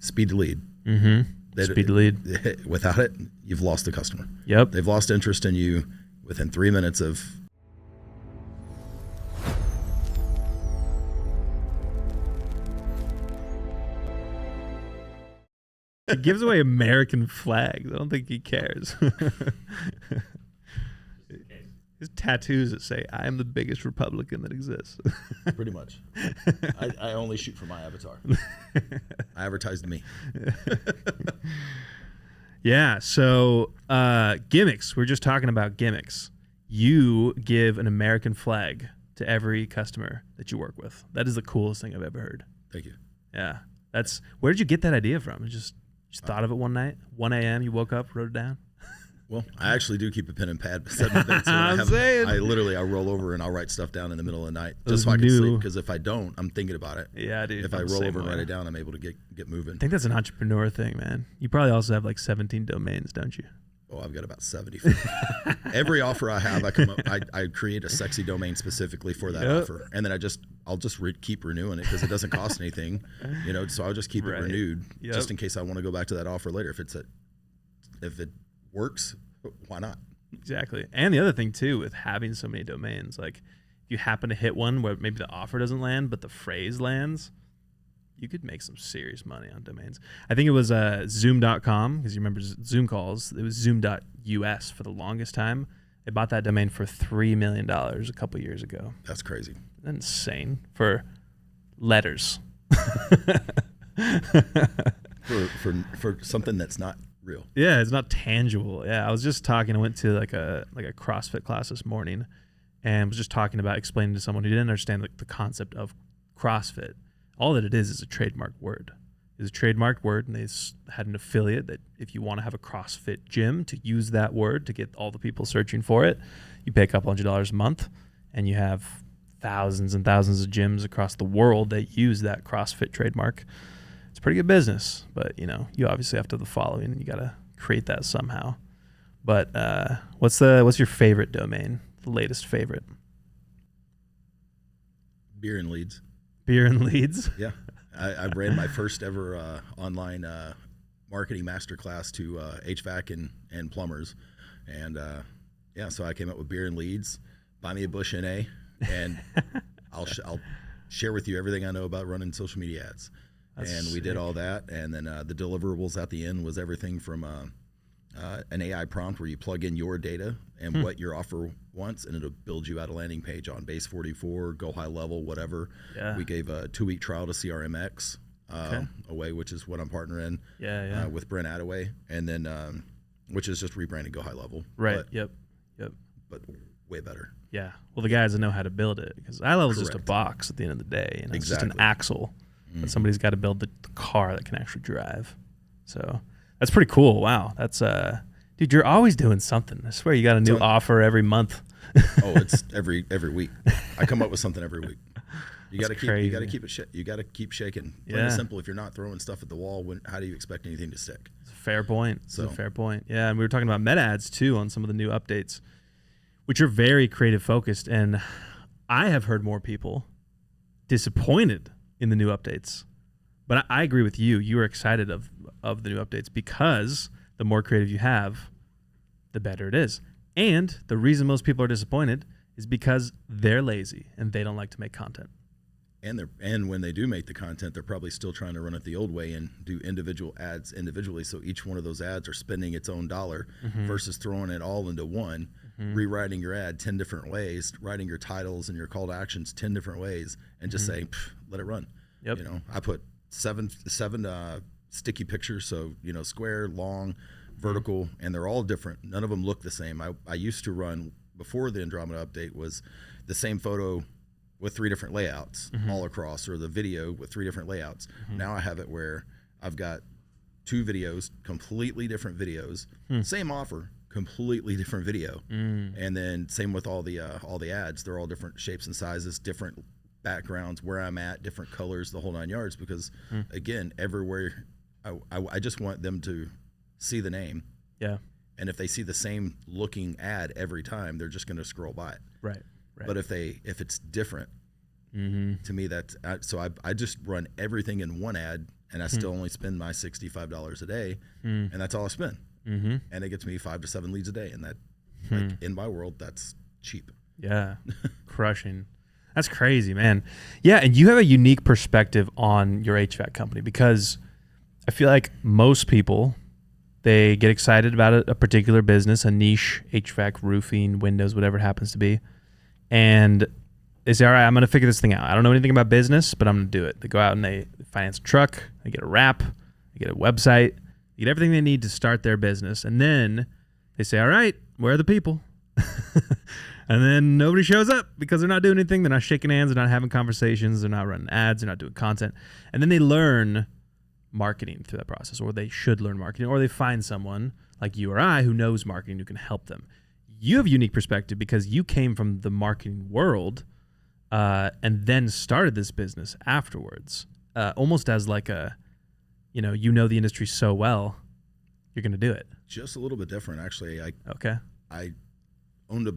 speed to lead. Speed to lead. Without it, you've lost the customer. Yep. They've lost interest in you within 3 minutes of. He gives away American flags. I don't think he cares. His tattoos that say, "I am the biggest Republican that exists." Pretty much. I only shoot for my avatar. I advertised me. Yeah, so gimmicks. We're just talking about gimmicks. You give an American flag to every customer that you work with. That is the coolest thing I've ever heard. Thank you. Yeah. Where did you get that idea from? Just thought of it one night, 1 a.m., you woke up, wrote it down? Well, I actually do keep a pen and pad beside my bed. So I roll over and I'll write stuff down in the middle of the night just so I can sleep. Because if I don't, I'm thinking about it. Yeah, dude. If I roll over and write it down, I'm able to get moving. I think that's an entrepreneur thing, man. You probably also have like 17 domains, don't you? Oh, I've got about 70. Every offer I have, I create a sexy domain specifically for that offer, and then I'll just keep renewing it because it doesn't cost anything, So I'll just keep it renewed just in case I want to go back to that offer later. If it works, why not? Exactly. And the other thing too, with having so many domains, like if you happen to hit one where maybe the offer doesn't land, but the phrase lands, you could make some serious money on domains. I think it was Zoom.com, because you remember Zoom calls. It was Zoom.us for the longest time. They bought that domain for $3 million a couple years ago. That's crazy. That's insane for letters. for something that's not real. Yeah, it's not tangible. Yeah, I was just talking. I went to like a CrossFit class this morning, and was just talking about explaining to someone who didn't understand the concept of CrossFit. All that it is a trademark word. It's a trademarked word, and they had an affiliate that if you want to have a CrossFit gym, to use that word to get all the people searching for it, you pay a couple $100s a month, and you have thousands and thousands of gyms across the world that use that CrossFit trademark. It's pretty good business, but you obviously have to have the following, and you got to create that somehow. But what's your favorite domain? The latest favorite? Beer and Leads. Beer and Leads? Yeah. I ran my first ever online marketing masterclass to HVAC and plumbers. And so I came up with Beer and Leads, buy me a Bush NA, and I'll share with you everything I know about running social media ads. That's and we sick. Did all that. And then the deliverables at the end was everything from an AI prompt where you plug in your data and what your offer wants, and it'll build you out a landing page on Base 44, Go High Level, whatever. Yeah. We gave a 2-week trial to CRMX away, which is what I'm partnering with Brent Attaway, and then which is just rebranded Go High Level. Right. But, yep. But way better. Yeah. Well, the guys that know how to build it, because High Level is just a box at the end of the day. It's just an axle, but somebody's got to build the car that can actually drive. So that's pretty cool. Wow. That's dude, you're always doing something. I swear you got a new offer every month. Oh, it's every week. I come up with something every week. You got to keep it. You got to keep shaking. Plain and simple. If you're not throwing stuff at the wall, how do you expect anything to stick? It's a fair point. It's a fair point. Yeah, and we were talking about meta ads too on some of the new updates, which are very creative focused. And I have heard more people disappointed in the new updates. But I agree with you. You are excited of the new updates because the more creative you have, the better it is. And the reason most people are disappointed is because they're lazy and they don't like to make content. And when they do make the content, they're probably still trying to run it the old way and do individual ads individually. So each one of those ads are spending its own dollar versus throwing it all into one, rewriting your ad 10 different ways, writing your titles and your call to actions 10 different ways, and just saying, let it run. Yep. I put seven sticky pictures, so square, long, vertical, and they're all different. None of them look the same. I used to run, before the Andromeda update, was the same photo with 3 different layouts all across, or the video with 3 different layouts. Now I have it where I've got 2 videos, completely different videos, same offer, completely different video, and then same with all the ads. They're all different shapes and sizes, different backgrounds, where I'm at, different colors, the whole 9 yards. Because again, everywhere, I just want them to see the name. Yeah. And if they see the same looking ad every time, they're just going to scroll by it. Right. But if it's different, to me, I just run everything in one ad, and I still only spend my $65 a day, and that's all I spend. Mm-hmm. And it gets me 5 to 7 leads a day, and that, like, in my world, that's cheap. Yeah, crushing. That's crazy, man. Yeah, and you have a unique perspective on your HVAC company, because I feel like most people, they get excited about a particular business, a niche, HVAC, roofing, windows, whatever it happens to be, and they say, all right, I'm going to figure this thing out. I don't know anything about business, but I'm going to do it. They go out and they finance a truck, they get a wrap, they get a website, they get everything they need to start their business, and then they say, all right, where are the people? And then nobody shows up because they're not doing anything. They're not shaking hands. They're not having conversations. They're not running ads. They're not doing content. And then they learn marketing through that process, or they should learn marketing, or they find someone like you or I who knows marketing who can help them. You have a unique perspective because you came from the marketing world and then started this business afterwards, almost as like a, you know the industry so well, you're going to do it. Just a little bit different, actually. I owned a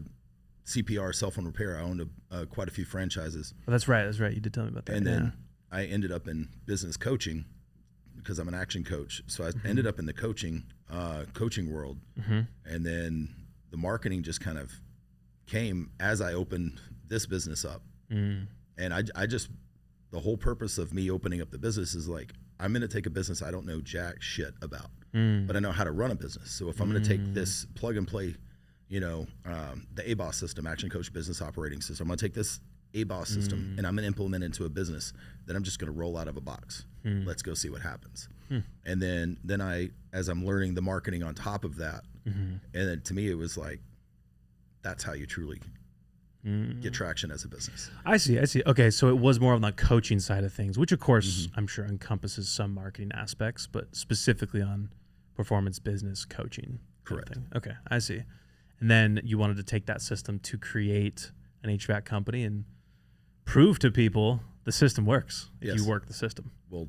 CPR, cell phone repair. I owned quite a few franchises. Oh, that's right. You did tell me about that. And then I ended up in business coaching because I'm an action coach. So I ended up in the coaching world. And then the marketing just kind of came as I opened this business up. And I just, the whole purpose of me opening up the business is like, I'm going to take a business I don't know jack shit about, but I know how to run a business. So if I'm going to take this plug and play, the ABOS system, Action Coach Business Operating System, I'm going to take this ABOS system and I'm going to implement it into a business that I'm just going to roll out of a box. Let's go see what happens. And then I, as I'm learning the marketing on top of that, and then to me, it was like, that's how you truly get traction as a business. I see. Okay, so it was more on the coaching side of things, which of course I'm sure encompasses some marketing aspects, but specifically on performance business coaching. Correct. Okay, I see. And then you wanted to take that system to create an HVAC company and prove to people the system works if you work the system. Well,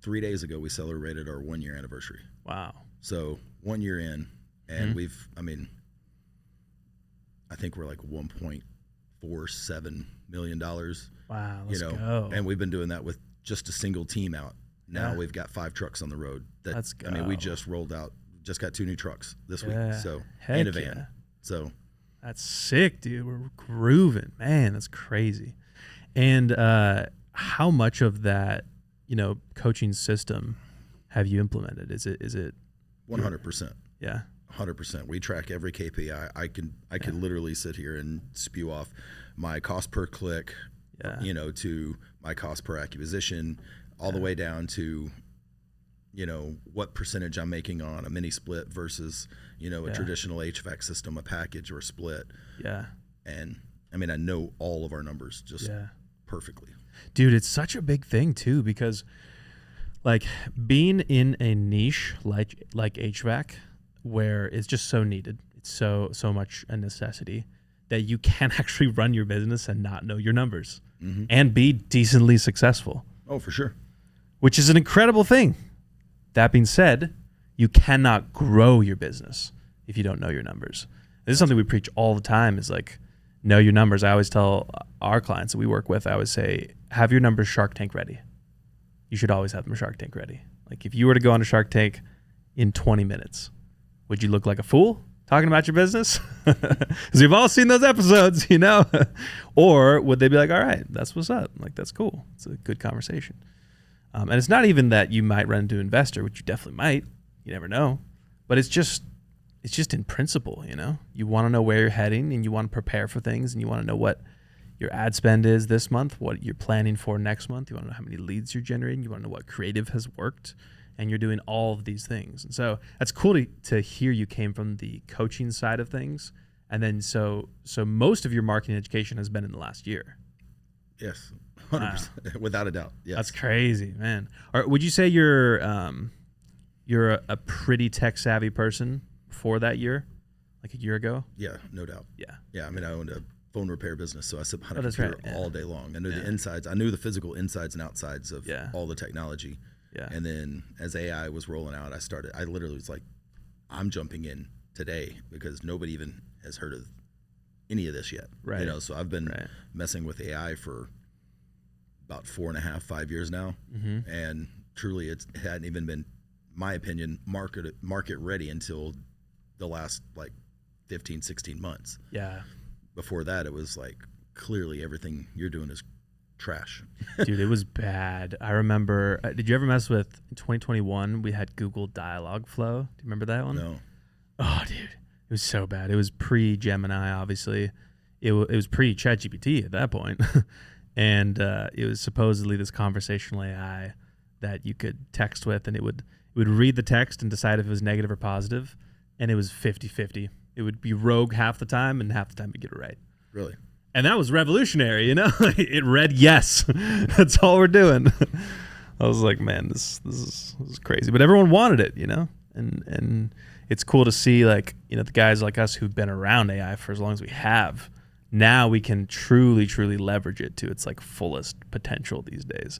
3 days ago, we celebrated our 1 year anniversary. Wow. So 1 year in, and I think we're like $1.47 million. Wow, let's go. And we've been doing that with just a single team out. Now we've got 5 trucks on the road. Let's go. We just rolled out, just got 2 new trucks this week. So, Heck and a van. So that's sick, dude. We're grooving. Man, that's crazy. And how much of that, coaching system have you implemented? Is it 100%? Yeah. 100%. We track every KPI. I can literally sit here and spew off my cost per click, to my cost per acquisition, all the way down to, what percentage I'm making on a mini split versus, a traditional HVAC system, a package or a split. Yeah. And I know all of our numbers just perfectly. Dude, it's such a big thing too, because like being in a niche like HVAC, where it's just so needed, it's so much a necessity that you can actually run your business and not know your numbers and be decently successful. Oh, for sure. Which is an incredible thing. That being said, you cannot grow your business if you don't know your numbers. This is something we preach all the time, is like, know your numbers. I always tell our clients that we work with, I always say, have your numbers Shark Tank ready. You should always have them Shark Tank ready. Like if you were to go on a Shark Tank in 20 minutes, would you look like a fool talking about your business? Because we've all seen those episodes, Or would they be like, all right, that's what's up. Like, that's cool. It's a good conversation. And it's not even that you might run into an investor, which you definitely might. You never know. But it's just in principle, You want to know where you're heading, and you want to prepare for things, and you want to know what your ad spend is this month, what you're planning for next month. You want to know how many leads you're generating. You want to know what creative has worked. And you're doing all of these things. And so that's cool to hear you came from the coaching side of things. And then so most of your marketing education has been in the last year. Yes, 100%, wow. Without a doubt. Yes. That's crazy, man. Would you say you're a pretty tech savvy person before that year, like a year ago? Yeah, no doubt. Yeah. I owned a phone repair business, so I sit behind a computer all day long. I knew the insides. I knew the physical insides and outsides of all the technology. Yeah. And then as AI was rolling out, I literally was like, I'm jumping in today because nobody even has heard of any of this yet. Right. So I've been messing with AI for about 4.5, 5 years now, and truly it hadn't even been, my opinion, market ready until the last like 15, 16 months. Yeah. Before that, it was like clearly everything you're doing is trash. Dude, it was bad. I remember, did you ever mess with, in 2021, we had Google Dialogflow. Do you remember that one? No. Oh, dude, it was so bad. It was pre-Gemini, obviously. It was pre-ChatGPT at that point. And it was supposedly this conversational AI that you could text with, and it would read the text and decide if it was negative or positive, and it was 50-50. It would be rogue half the time, and half the time it'd get it right. Really? And that was revolutionary, you know? It read yes. That's all we're doing. I was like, man, this is crazy. But everyone wanted it, you know? And it's cool to see, like, you know, the guys like us who've been around AI for as long as we have, now we can truly, truly leverage it to its like fullest potential these days.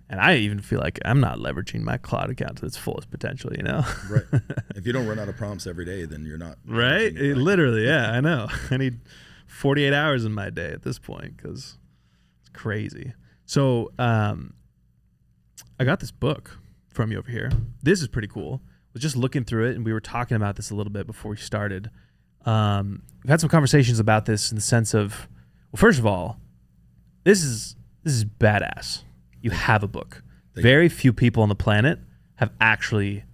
And I even feel like I'm not leveraging my cloud account to its fullest potential, you know? Right. If you don't run out of prompts every day, then you're not. Right? Literally, yeah, I know. I need 48 hours in my day at this point because it's crazy. So I got this book from you over here. This is pretty cool. I was just looking through it, and we were talking about this a little bit before we started. We've had some conversations about this in the sense of, well, first of all, this is badass. You have a book. Very few people on the planet have actually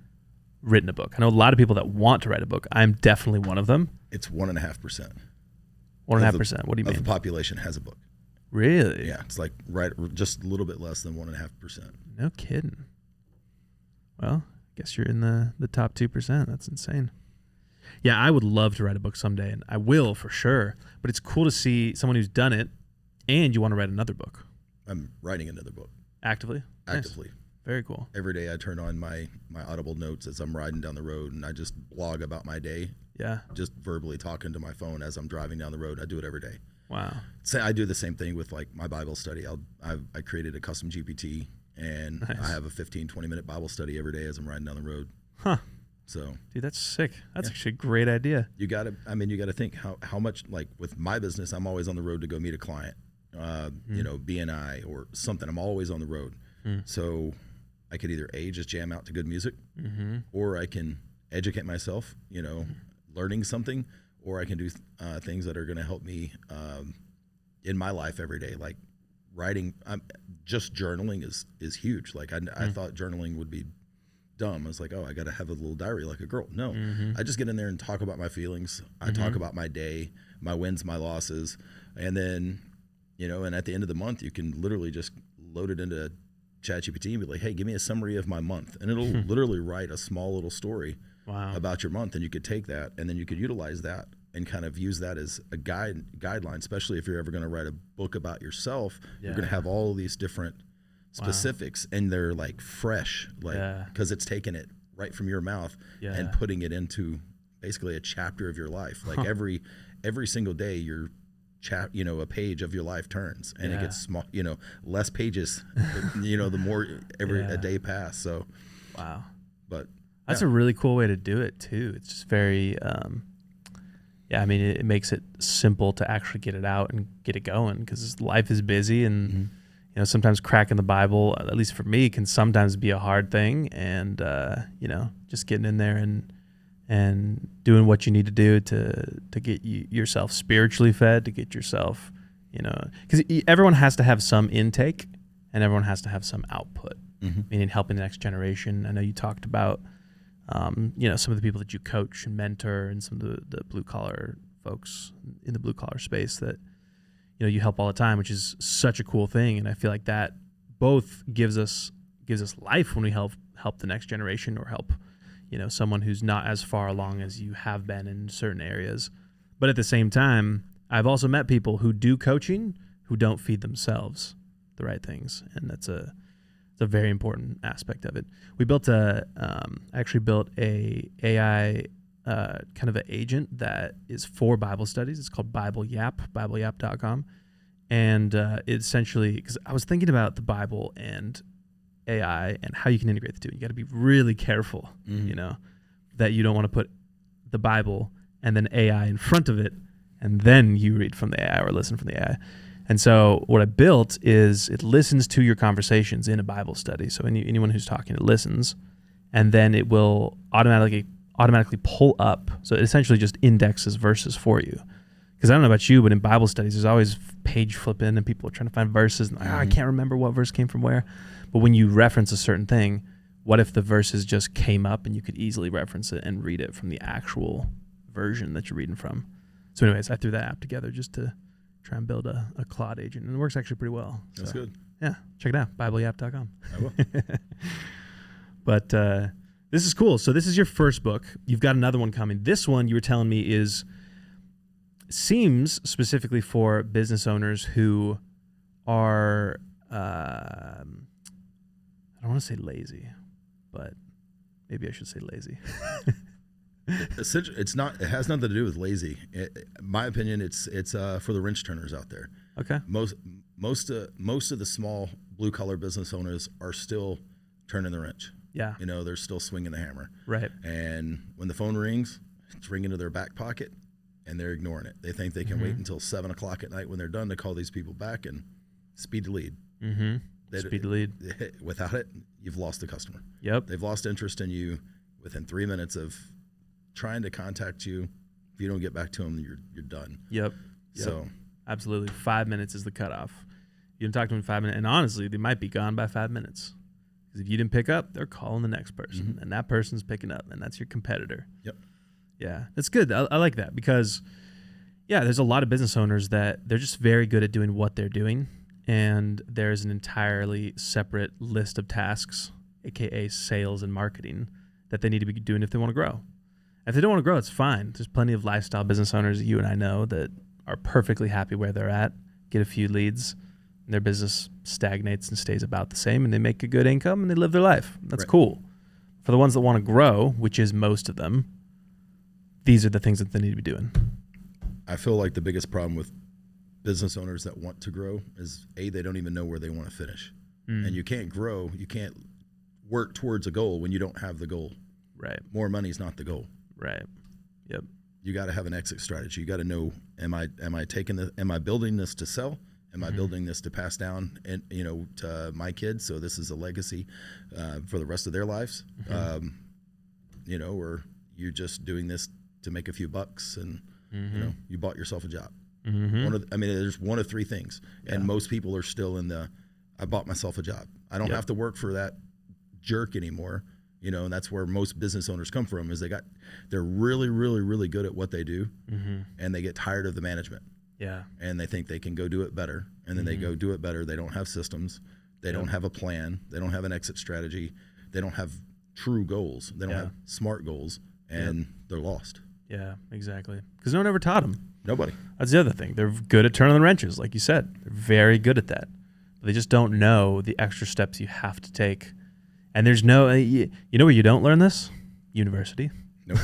written a book. I know a lot of people that want to write a book. I'm definitely one of them. It's 1.5%. 1.5%. What do you mean? Of the population has a book. Really? Yeah, it's like just a little bit less than 1.5%. No kidding. Well, I guess you're in the top 2%. That's insane. Yeah, I would love to write a book someday, and I will for sure. But it's cool to see someone who's done it, and you want to write another book. I'm writing another book. Actively? Actively. Nice. Very cool. Every day I turn on my Audible notes as I'm riding down the road, and I just blog about my day. Yeah. Just verbally talking to my phone as I'm driving down the road. I do it every day. Wow. So I do the same thing with like my Bible study. I created a custom GPT, and Nice. I have a 15-20 minute Bible study every day as I'm riding down the road. Huh. So, dude, that's sick. That's actually a great idea. you got to think how much, like with my business, I'm always on the road to go meet a client, you know, BNI or something. I'm always on the road. So I could either just jam out to good music, or I can educate myself, you know, learning something, or I can do things that are going to help me in my life every day. Like writing, just journaling is huge. Like I thought journaling would be dumb. I was like, oh, I got to have a little diary like a girl. No, I just get in there and talk about my feelings. I talk about my day, my wins, my losses. And then, you know, and at the end of the month, you can literally just load it into ChatGPT and be like, hey, give me a summary of my month. And it'll literally write a small little story about your month. And you could take that and then you could utilize that and kind of use that as a guideline, especially if you're ever going to write a book about yourself. You're going to have all these different specifics, and they're like fresh, like because it's taking it right from your mouth and putting it into basically a chapter of your life. Like every single day, your a page of your life turns, and it gets small. You know, less pages. You know, the more a day pass. So, wow. But that's a really cool way to do it too. It's just very, I mean, it makes it simple to actually get it out and get it going because life is busy and. You know, sometimes cracking the Bible, at least for me, can sometimes be a hard thing. And, you know, just getting in there and doing what you need to do to get yourself spiritually fed, to get yourself, you know, because everyone has to have some intake and everyone has to have some output, meaning helping the next generation. I know you talked about, you know, some of the people that you coach and mentor and some of the blue collar folks in the blue collar space that, you know, you help all the time, which is such a cool thing. And I feel like that both gives us life when we help the next generation or help, you know, someone who's not as far along as you have been in certain areas. But at the same time, I've also met people who do coaching who don't feed themselves the right things. And it's a very important aspect of it. We built I actually built a AI kind of an agent that is for Bible studies. It's called BibleYap, BibleYap.com. And it essentially, because I was thinking about the Bible and AI and how you can integrate the two. You got to be really careful, you know, that you don't want to put the Bible and then AI in front of it, and then you read from the AI or listen from the AI. And so what I built is it listens to your conversations in a Bible study. So anyone who's talking, it listens, and then it will automatically pull up. So it essentially just indexes verses for you. Because I don't know about you, but in Bible studies, there's always page flipping and people are trying to find verses. And I can't remember what verse came from where. But when you reference a certain thing, what if the verses just came up and you could easily reference it and read it from the actual version that you're reading from? So anyways, I threw that app together just to try and build a Claude agent. And it works actually pretty well. That's good. Yeah, check it out, BibleYap.com. I will. But this is cool. So this is your first book. You've got another one coming. This one, you were telling me, seems specifically for business owners who are, I don't want to say lazy, but maybe I should say lazy. It's not. It has nothing to do with lazy. In my opinion, it's for the wrench turners out there. Okay. Most of the small blue collar business owners are still turning the wrench. Yeah. They're still swinging the hammer. Right. And when the phone rings, it's ringing to their back pocket, and they're ignoring it. They think they can wait until 7 o'clock at night when they're done to call these people back and speed to lead. Mm-hmm. Speed to lead. Without it, you've lost the customer. Yep. They've lost interest in you within 3 minutes of trying to contact you. If you don't get back to them, you're done. Yep. So absolutely, 5 minutes is the cutoff. You don't talk to them in 5 minutes, and honestly, they might be gone by 5 minutes. Because if you didn't pick up, they're calling the next person, and that person's picking up, and that's your competitor. Yep. Yeah, that's good. I like that because, there's a lot of business owners that they're just very good at doing what they're doing, and there's an entirely separate list of tasks, aka sales and marketing, that they need to be doing if they want to grow. If they don't want to grow, it's fine. There's plenty of lifestyle business owners you and I know that are perfectly happy where they're at, get a few leads, and their business stagnates and stays about the same, and they make a good income and they live their life. That's cool. For the ones that want to grow, which is most of them, these are the things that they need to be doing. I feel like the biggest problem with business owners that want to grow is they don't even know where they want to finish. And you can't grow, you can't work towards a goal when you don't have the goal. Right. More money is not the goal. Right. Yep. You got to have an exit strategy. You got to know, am I building this to sell? Am I building this to pass down and to my kids? So this is a legacy for the rest of their lives. Or you're just doing this to make a few bucks and you bought yourself a job. There's one of three things, and most people are still in I bought myself a job. I don't have to work for that jerk anymore. And that's where most business owners come from, is they're really, really, really good at what they do, and they get tired of the management. Yeah. And they think they can go do it better, and then they go do it better. They don't have systems. They don't have a plan. They don't have an exit strategy. They don't have true goals. They don't have smart goals, and they're lost. Yeah, exactly. Because no one ever taught them. Nobody. That's the other thing. They're good at turning the wrenches, like you said. They're very good at that. But they just don't know the extra steps you have to take. And there's no, you know where you don't learn this? University. Nope.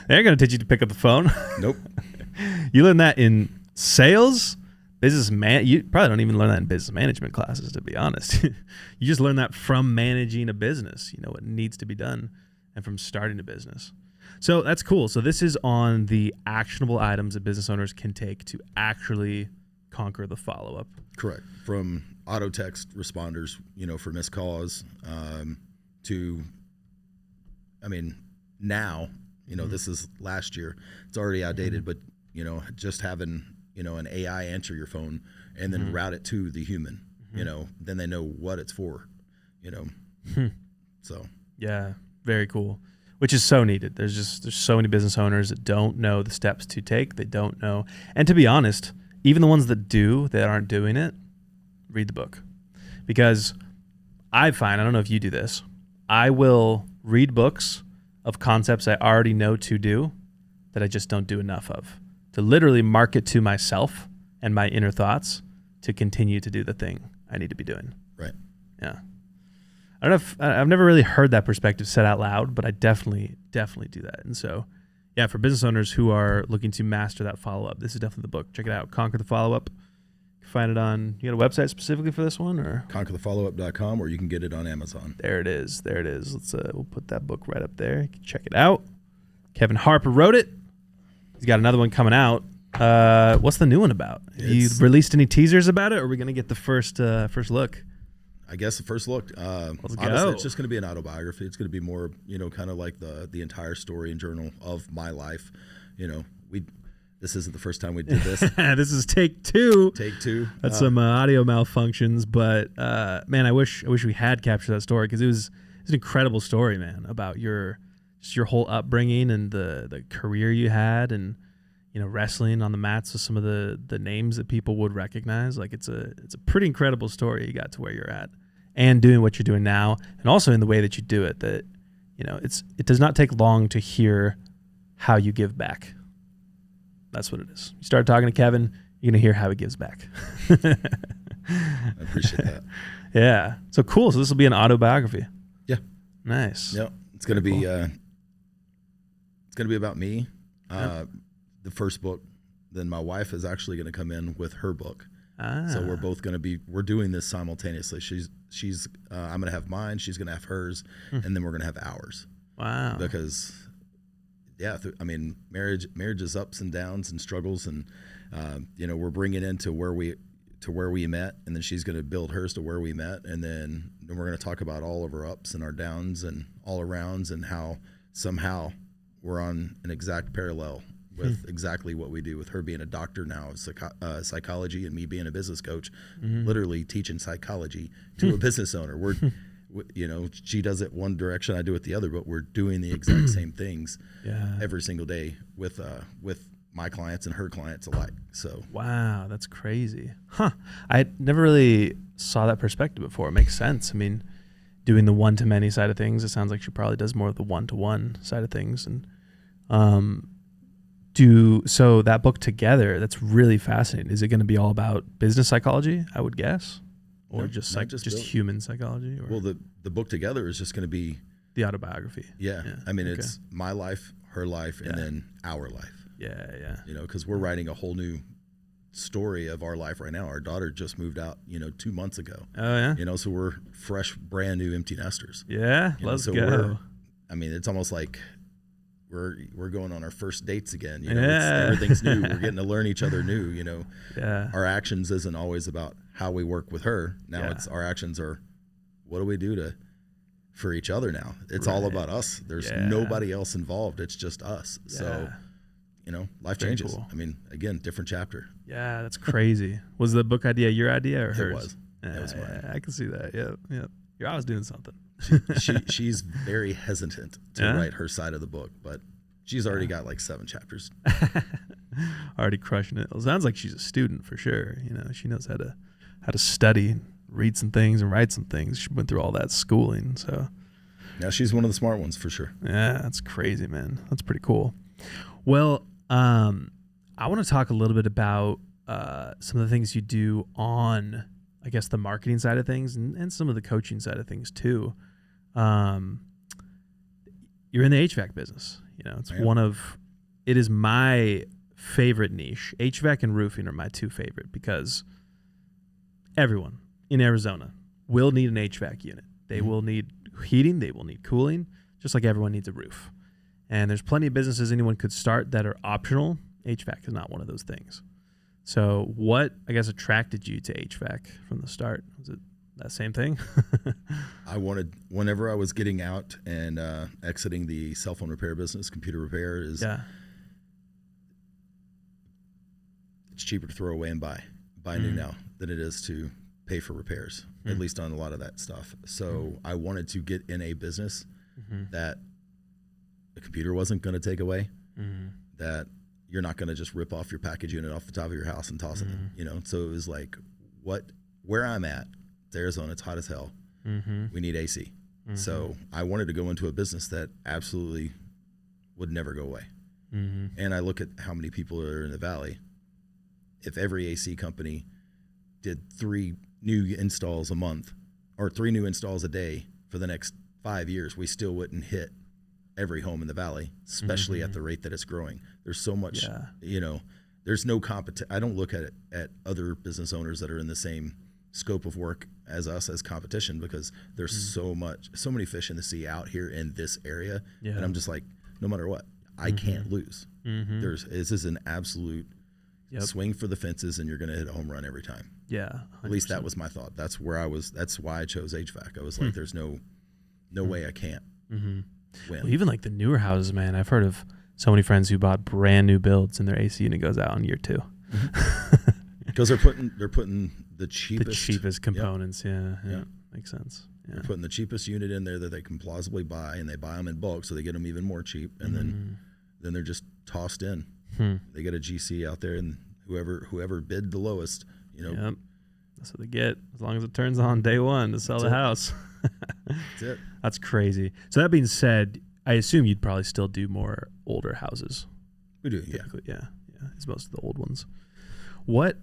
They're going to teach you to pick up the phone. Nope. You learn that in sales, you probably don't even learn that in business management classes, to be honest. You just learn that from managing a business, what needs to be done, and from starting a business. So that's cool. So this is on the actionable items that business owners can take to actually conquer the follow-up. Correct. From auto text responders, for missed calls, to, now, this is last year. It's already outdated, but, just having, an AI answer your phone and then route it to the human, then they know what it's for, So. Yeah, very cool. Which is so needed. There's so many business owners that don't know the steps to take. They don't know. And to be honest, even the ones that aren't doing it, read the book. Because I don't know if you do this, I will read books of concepts I already know to do that I just don't do enough of. To literally mark it to myself and my inner thoughts to continue to do the thing I need to be doing. Right. Yeah. I don't know if I've never really heard that perspective said out loud, but I definitely do that. And so, for business owners who are looking to master that follow-up, this is definitely the book. Check it out. Conquer the Follow-Up. You can find it on, you got a website specifically for this one, or? ConquerTheFollowUp.com, or you can get it on Amazon. There it is. Let's we'll put that book right up there. You can check it out. Kevin Harper wrote it. He's got another one coming out What's the new one about? Have you released any teasers about it, or are we going to get the first look? I guess the first look. Let's honestly, go. it's just going to be an autobiography. It's going to be more, kind of like the entire story and journal of my life. This isn't the first time we did this. This is take two. Take two. That's some audio malfunctions, but man, I wish we had captured that story, because it was an incredible story, man, about your whole upbringing and the career you had, and wrestling on the mats with some of the names that people would recognize. Like it's a pretty incredible story. You got to where you're at and doing what you're doing now, and also in the way that you do it. That it does not take long to hear how you give back. That's what it is. You start talking to Kevin, you're gonna hear how he gives back. I appreciate that. Yeah. So cool. So this will be an autobiography. Yeah. Nice. Yep. It's gonna be it's gonna be about me. The first book. Then my wife is actually gonna come in with her book. So we're both gonna we're doing this simultaneously. She's I'm gonna have mine. She's gonna have hers, and then we're gonna have ours. Wow. Because marriage is ups and downs and struggles, and we're bringing into where we met, and then she's going to build hers to where we met, and then we're going to talk about all of our ups and our downs and all arounds, and how somehow we're on an exact parallel with exactly what we do, with her being a doctor now of psychology, and me being a business coach, literally teaching psychology to a business owner. She does it one direction, I do it the other, but we're doing the exact same things every single day with my clients and her clients alike. So wow, that's crazy. Huh. I never really saw that perspective before. It makes sense. I mean, doing the one-to-many side of things, it sounds like she probably does more of the one-to-one side of things. And so that book together, that's really fascinating. Is it going to be all about business psychology, I would guess? Or just human psychology? Or? Well, the book together is just going to be the autobiography. Yeah. It's my life, her life, and then our life. Yeah. Because we're writing a whole new story of our life right now. Our daughter just moved out, 2 months ago. Oh, yeah? So we're fresh, brand new empty nesters. Yeah, let's go. It's almost like we're going on our first dates again. Everything's new. We're getting to learn each other new. Yeah. Our actions isn't always about how we work with her. Now it's our actions are, what do we do for each other now? It's all about us. There's nobody else involved. It's just us. Yeah. So, life changes. Cool. Again, different chapter. Yeah, that's crazy. Was the book idea your idea or hers? It was. It was mine. I can see that. Yeah. You're always doing something. She's very hesitant to write her side of the book, but she's already got like 7 chapters. Already crushing it. Well, it sounds like she's a student for sure. She knows how to study, read some things, and write some things. She went through all that schooling. So yeah, she's one of the smart ones for sure. Yeah, that's crazy, man. That's pretty cool. Well, I want to talk a little bit about some of the things you do on, I guess, the marketing side of things and some of the coaching side of things too. You're in the HVAC business. It is my favorite niche. HVAC and roofing are my 2 favorite, because everyone in Arizona will need an HVAC unit. They will need heating. They will need cooling, just like everyone needs a roof. And there's plenty of businesses anyone could start that are optional. HVAC is not one of those things. So what, I guess, attracted you to HVAC from the start? Was it that same thing? Whenever I was getting out and exiting the cell phone repair business, computer repair it's cheaper to throw away and buy new now than it is to pay for repairs, at least on a lot of that stuff. So I wanted to get in a business that the computer wasn't going to take away, that you're not going to just rip off your package unit off the top of your house and toss it in, so it was like, where I'm at, it's Arizona, it's hot as hell. We need AC. So I wanted to go into a business that absolutely would never go away. And I look at how many people are in the Valley. If every AC company did 3 new installs a month or 3 new installs a day for the next 5 years, we still wouldn't hit every home in the Valley, especially at the rate that it's growing. There's so much, there's no competition. I don't look at other business owners that are in the same scope of work as us as competition, because there's so many fish in the sea out here in this area. And I'm just like, no matter what, I can't lose. This is an absolute swing for the fences, and you're going to hit a home run every time. Yeah. 100%. At least that was my thought. That's where I was. That's why I chose HVAC. I was like, there's no way I can't win. Well, even like the newer houses, man, I've heard of so many friends who bought brand new builds and their AC unit goes out in year 2. Because they're putting the cheapest components. Yeah. Makes sense. Yeah. They're putting the cheapest unit in there that they can plausibly buy, and they buy them in bulk, so they get them even more cheap, and then they're just tossed in. They get a GC out there, and whoever bid the lowest, that's what they get, as long as it turns on day one to sell the house. That's it. That's crazy. So that being said, I assume you'd probably still do more older houses. We do, yeah. It's most of the old ones. What?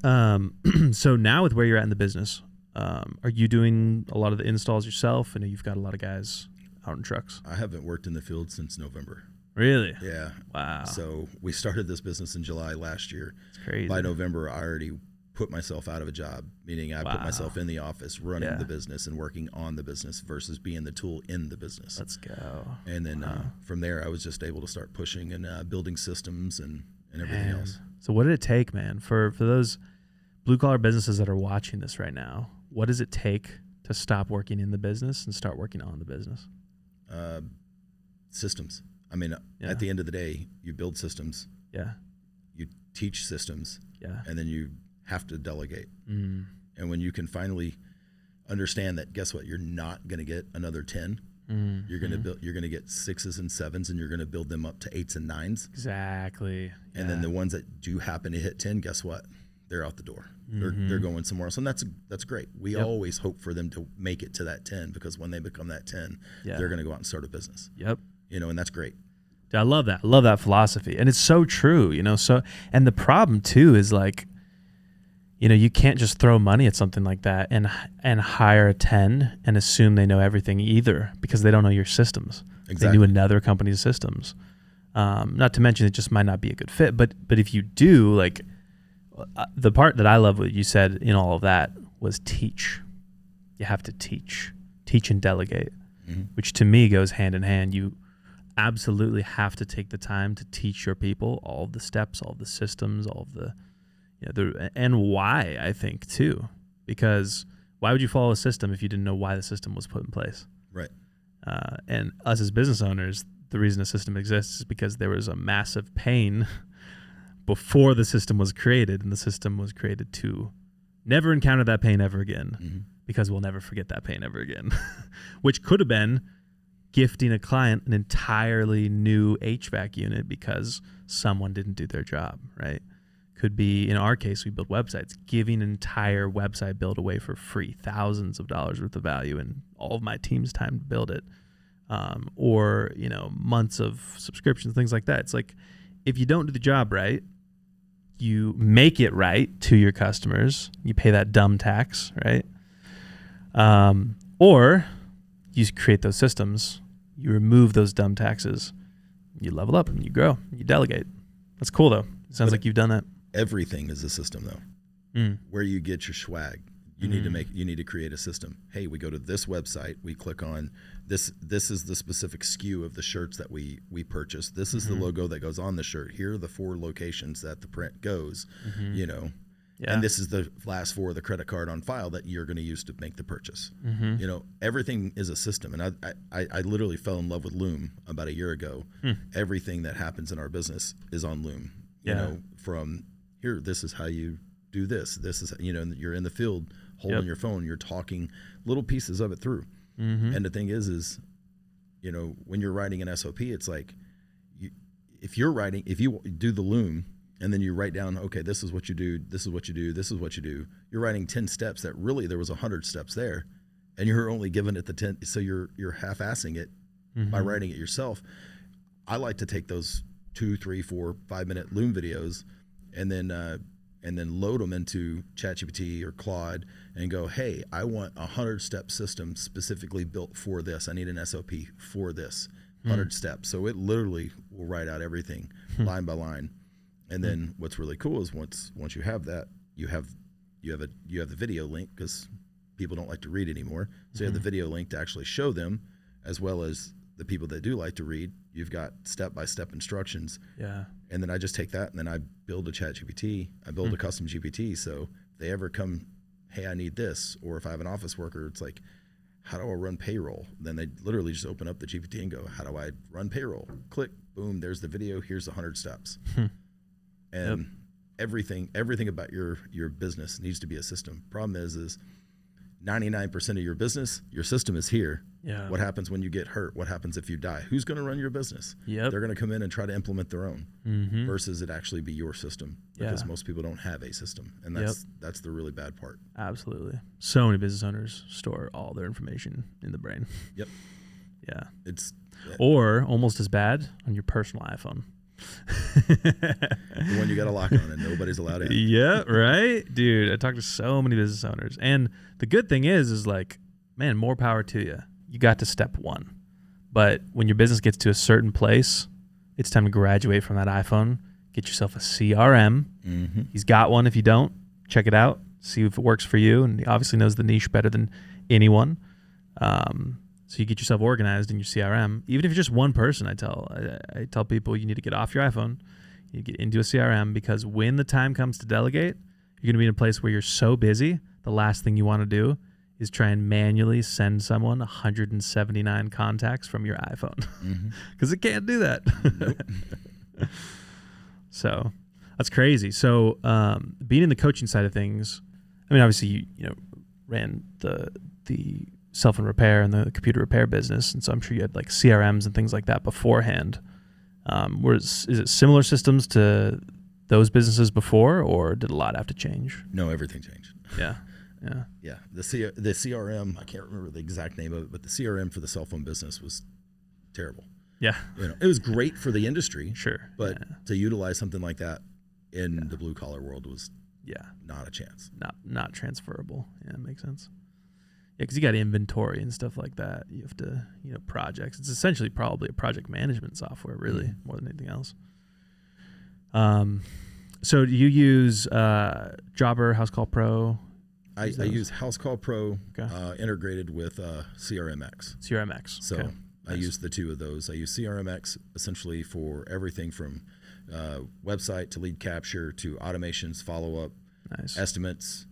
So now with where you're at in the business, are you doing a lot of the installs yourself? I know you've got a lot of guys out in trucks. I haven't worked in the field since November. Really? Yeah. Wow. So we started this business in July last year. It's crazy. By November, I already put myself out of a job, meaning I put myself in the office running the business and working on the business versus being the tool in the business. Let's go. And then from there, I was just able to start pushing and building systems and everything else. So what did it take, man, for those blue-collar businesses that are watching this right now? What does it take to stop working in the business and start working on the business? Systems. I mean, at the end of the day, you build systems. Yeah. You teach systems. Yeah. And then you have to delegate. And when you can finally understand that, guess what? You're not going to get another 10. You're going to build. You're going to get 6s and 7s, and you're going to build them up to 8s and 9s. Exactly. And then the ones that do happen to hit 10, guess what? They're out the door. They're going somewhere else, and that's great. We always hope for them to make it to that 10, because when they become that 10, they're going to go out and start a business. Yep. And that's great. Dude, I love that. I love that philosophy, and it's so true. So and the problem too is like, you can't just throw money at something like that and hire a 10 and assume they know everything either, because they don't know your systems. Exactly. They knew another company's systems. Not to mention it just might not be a good fit. But if you do, like, the part that I love what you said in all of that was teach. You have to teach and delegate, which to me goes hand in hand. You absolutely have to take the time to teach your people all of the steps, all of the systems, all of the and why, I think, too, because why would you follow a system if you didn't know why the system was put in place? Right. And us as business owners, the reason a system exists is because there was a massive pain before the system was created, and the system was created to never encounter that pain ever again, because we'll never forget that pain ever again, which could have been gifting a client an entirely new HVAC unit because someone didn't do their job, right? Could be, in our case, we build websites, giving an entire website build away for free, thousands of dollars worth of value and all of my team's time to build it. Or, months of subscriptions, things like that. It's like, if you don't do the job right, you make it right to your customers, you pay that dumb tax, right? Or you create those systems, you remove those dumb taxes, you level up and you grow, you delegate. That's cool though. It sounds like you've done that. Everything is a system though. Where you get your swag, you need to create a system. Hey, we go to this website, we click on this. This is the specific SKU of the shirts that we purchase. This is the logo that goes on the shirt. Here are the 4 locations that the print goes, and this is the last 4 of the credit card on file that you're going to use to make the purchase. Everything is a system. And I literally fell in love with Loom about a year ago. Everything that happens in our business is on Loom, from here, this is how you do this. This is, you're in the field holding your phone, you're talking little pieces of it through. And the thing is, when you're writing an SOP, it's like, if you do the Loom and then you write down, okay, this is what you do, this is what you do, this is what you do, you're writing 10 steps that really there was 100 steps there, and you're only giving it the 10, so you're half-assing it by writing it yourself. I like to take those 2, 3, 4, 5-minute Loom videos and then load them into ChatGPT or Claude and go, hey, I want a 100-step system specifically built for this. I need an SOP for this 100 steps. So it literally will write out everything line by line. And then what's really cool is once you have that, you have the video link, because people don't like to read anymore. So you have the video link to actually show them, as well as the people that do like to read. You've got step-by-step instructions. Yeah. And then I just take that and then I build a chat GPT. I build a custom GPT. So if they ever come, hey, I need this, or if I have an office worker, it's like, how do I run payroll? Then they literally just open up the GPT and go, how do I run payroll? Click, boom, there's the video. Here's 100 steps. And everything about your business needs to be a system. Problem is 99% of your business, your system is here. Yeah. What happens when you get hurt? What happens if you die? Who's going to run your business? They're going to come in and try to implement their own versus it actually be your system, because most people don't have a system. And that's the really bad part. Absolutely. So many business owners store all their information in the brain. Yep. Yeah. Or almost as bad on your personal iPhone. The one you got a lock on and nobody's allowed in. Yeah, right? Dude, I talked to so many business owners. And the good thing is like, man, more power to you. You got to step one. But when your business gets to a certain place, it's time to graduate from that iPhone. Get yourself a CRM. He's got one. If you don't, check it out. See if it works for you. And he obviously knows the niche better than anyone. So you get yourself organized in your CRM. Even if you're just one person, I tell people you need to get off your iPhone. You get into a CRM, because when the time comes to delegate, you're going to be in a place where you're so busy, the last thing you want to do is try and manually send someone 179 contacts from your iPhone, because it can't do that. Nope. So that's crazy. So being in the coaching side of things, I mean, obviously you ran the cell phone repair and the computer repair business, and so I'm sure you had like CRMs and things like that beforehand. Is it similar systems to those businesses before, or did a lot have to change? No, everything changed. Yeah. The CRM, I can't remember the exact name of it, but the CRM for the cell phone business was terrible. Yeah. It was great for the industry. Sure. But to utilize something like that in the blue collar world was not a chance. Not transferable. Yeah, it makes sense. Yeah, because you got inventory and stuff like that. You have to, projects. It's essentially probably a project management software, really, more than anything else. So do you use Jobber, House Call Pro? I use House Call Pro integrated with CRMX. CRMX. So I use the two of those. I use CRMX essentially for everything from website to lead capture to automations, follow-up, estimates,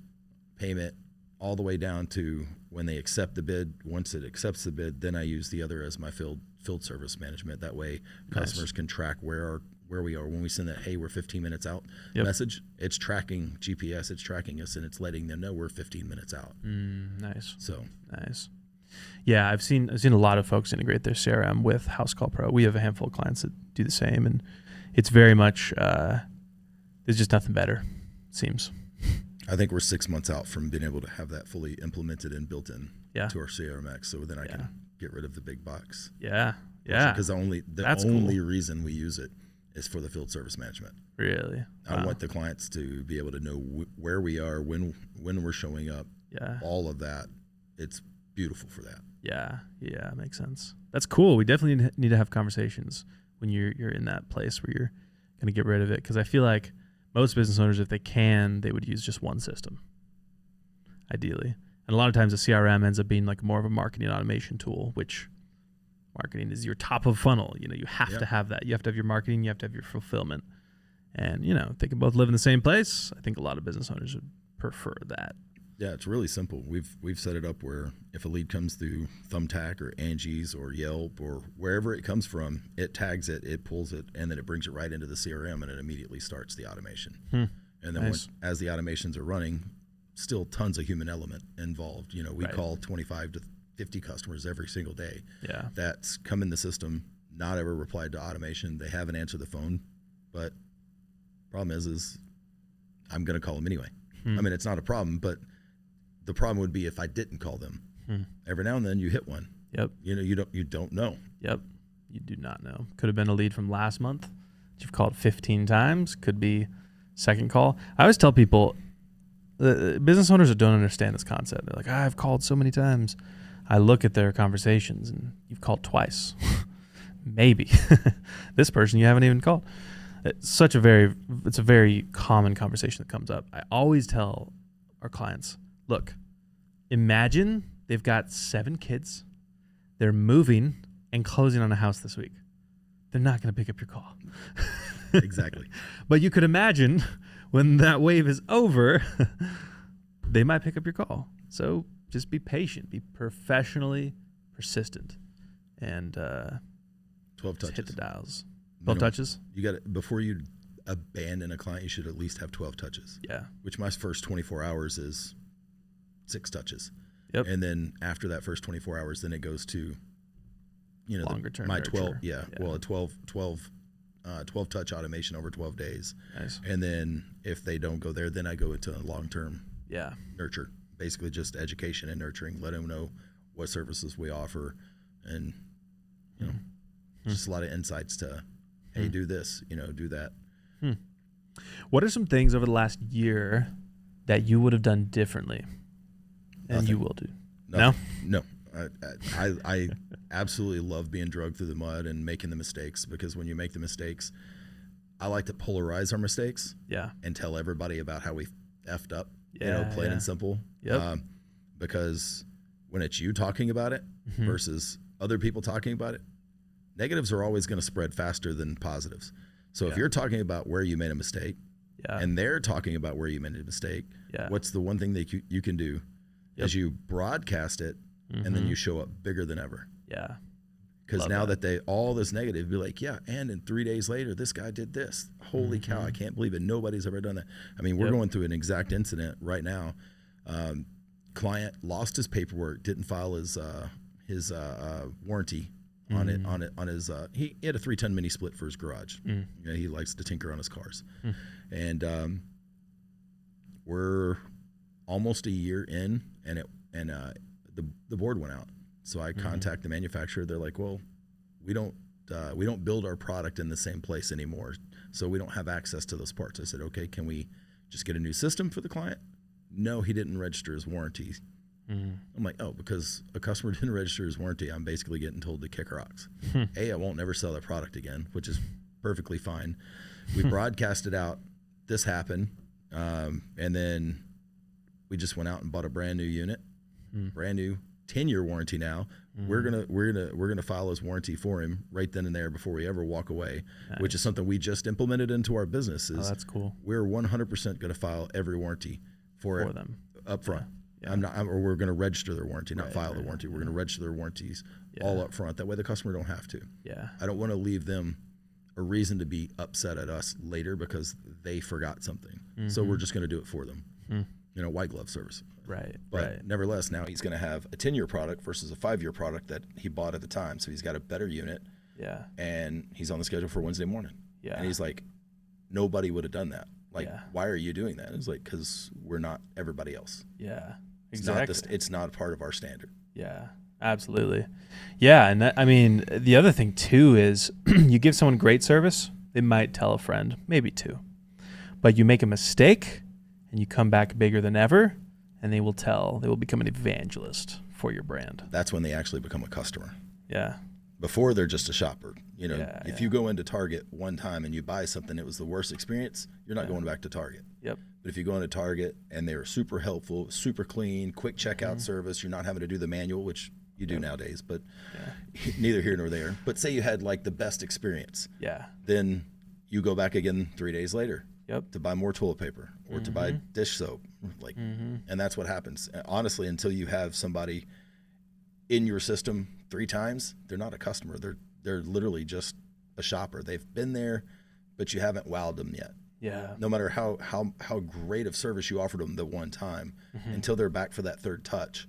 payment, all the way down to when they accept the bid. Once it accepts the bid, then I use the other as my field service management. That way customers can track where we are. When we send that, hey, we're 15 minutes out message, it's tracking GPS, it's tracking us, and it's letting them know we're 15 minutes out. Nice. So nice. Yeah, I've seen a lot of folks integrate their CRM with House Call Pro. We have a handful of clients that do the same, and it's very much there's just nothing better, it seems. I think we're 6 months out from being able to have that fully implemented and built in to our CRMX, so then I can get rid of the big box. Yeah. Because the only reason we use it is for the field service management. Really? I want the clients to be able to know where we are, when we're showing up. Yeah. All of that. It's beautiful for that. Yeah, makes sense. That's cool. We definitely need to have conversations when you're in that place where you're going to get rid of it, because I feel like most business owners, if they can, they would use just one system, ideally. And a lot of times the CRM ends up being like more of a marketing automation tool, which marketing is your top of funnel. You have to have that. You have to have your marketing, you have to have your fulfillment. And, if they can both live in the same place, I think a lot of business owners would prefer that. Yeah, it's really simple. We've set it up where if a lead comes through Thumbtack or Angie's or Yelp or wherever it comes from, it tags it, it pulls it, and then it brings it right into the CRM, and it immediately starts the automation. And then as the automations are running, still tons of human element involved. We call 25 to 50 customers every single day. Yeah, that's come in the system, not ever replied to automation. They haven't answered the phone, but problem is I'm going to call them anyway. I mean, it's not a problem, but the problem would be if I didn't call them. Every now and then you hit one. Yep. You don't know. Yep. You do not know. Could have been a lead from last month that you've called 15 times. Could be second call. I always tell people, the business owners that don't understand this concept, they're like, I've called so many times. I look at their conversations and you've called twice. Maybe. This person you haven't even called. It's a very common conversation that comes up. I always tell our clients, look, imagine they've got 7 kids, they're moving and closing on a house this week. They're not going to pick up your call. Exactly. But you could imagine when that wave is over, they might pick up your call. So just be patient, be professionally persistent, and 12 touches. hit the dials. 12 Minimum. touches? You got to, before you abandon a client, you should at least have 12 touches. Yeah. Which my first 24 hours is 6 touches. Yep. And then after that first 24 hours, then it goes to, longer term my nurture. 12. Yeah. Well, a 12 touch automation over 12 days. Nice. And then if they don't go there, then I go into long-term Yeah. nurture, basically just education and nurturing, let them know what services we offer, and just a lot of insights to, hey, do this, do that. What are some things over the last year that you would have done differently, and Nothing. you will do? Nothing. No. I absolutely love being drugged through the mud and making the mistakes, because when you make the mistakes, I like to polarize our mistakes. Yeah. And tell everybody about how we effed up, Yeah, plain and simple. Yep. Because when it's you talking about it versus other people talking about it, negatives are always going to spread faster than positives. So if you're talking about where you made a mistake, and they're talking about where you made a mistake, what's the one thing that you can do is you broadcast it, and then you show up bigger than ever. Yeah. Because now that all this negative, be like, and in 3 days later, this guy did this. Holy cow, I can't believe it. Nobody's ever done that. I mean, we're going through an exact incident right now. Client lost his paperwork, didn't file his warranty on his he had a 310 mini split for his garage. He likes to tinker on his cars. And we're almost a year in, and the board went out. So I contact the manufacturer. They're like, well, we don't build our product in the same place anymore, so we don't have access to those parts. I said, okay, can we just get a new system for the client? No, he didn't register his warranty. I'm like, oh, because a customer didn't register his warranty, I'm basically getting told to kick rocks. I won't never sell that product again, which is perfectly fine. We broadcasted out, this happened, and then we just went out and bought a brand new unit, brand new 10-year warranty now. We're gonna file his warranty for him right then and there before we ever walk away, which is something we just implemented into our business. That's cool. We're 100% going to file every warranty for them up front. Or we're going to register their warranty, not file the warranty. We're going to register their warranties all up front. That way the customer don't have to. Yeah. I don't want to leave them a reason to be upset at us later because they forgot something. So we're just going to do it for them. White glove service. Right. But nevertheless, now he's going to have a 10-year product versus a 5-year product that he bought at the time. So he's got a better unit. Yeah. And he's on the schedule for Wednesday morning. Yeah. And he's like, nobody would have done that. Like, why are you doing that? It's like, because we're not everybody else. Yeah, exactly. It's not a part of our standard. Yeah, absolutely. Yeah, and the other thing too is you give someone great service, they might tell a friend, maybe two. But you make a mistake and you come back bigger than ever, and they will become an evangelist for your brand. That's when they actually become a customer. Yeah. Before they're just a shopper. If you go into Target one time and you buy something, it was the worst experience, you're not going back to Target. Yep. But if you go into Target and they were super helpful, super clean, quick checkout service, you're not having to do the manual, which you do nowadays, but neither here nor there. But say you had like the best experience. Yeah. Then you go back again 3 days later. Yep. To buy more toilet paper or to buy dish soap. And that's what happens. Honestly, until you have somebody in your system 3 times, they're not a customer. They're literally just a shopper. They've been there, but you haven't wowed them yet. Yeah. No matter how great of service you offered them the one time, until they're back for that third touch,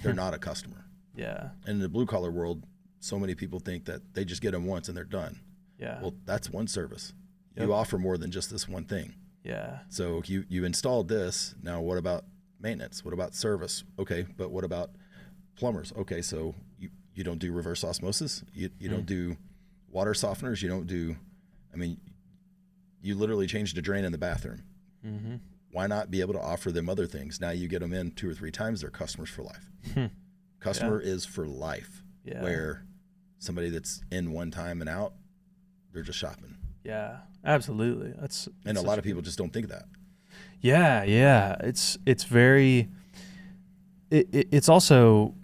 they're not a customer. Yeah. And in the blue collar world, so many people think that they just get them once and they're done. Yeah. Well, that's one service. Yep. You offer more than just this one thing. Yeah. So you installed this. Now what about maintenance? What about service? Okay, but what about plumbers? Okay, so you don't do reverse osmosis. You don't do water softeners. You don't do, you literally changed a drain in the bathroom. Why not be able to offer them other things? Now you get them in 2 or 3 times, they're customers for life. Customer is for life. Yeah. Where somebody that's in one time and out, they're just shopping. Yeah, absolutely. And a lot of people just don't think that. Yeah, yeah. It's very. It's also.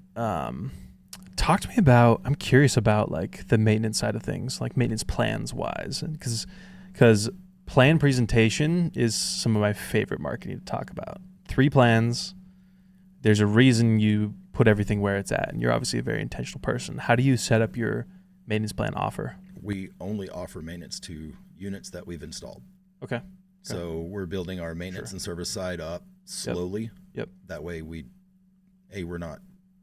Talk to me about. I'm curious about like the maintenance side of things, like maintenance plans wise, and because because plan presentation is some of my favorite marketing to talk about. 3 plans. There's a reason you put everything where it's at, and you're obviously a very intentional person. How do you set up your maintenance plan offer? We only offer maintenance to units that we've installed. Okay. So we're building our maintenance and service side up slowly. Yep. That way we're not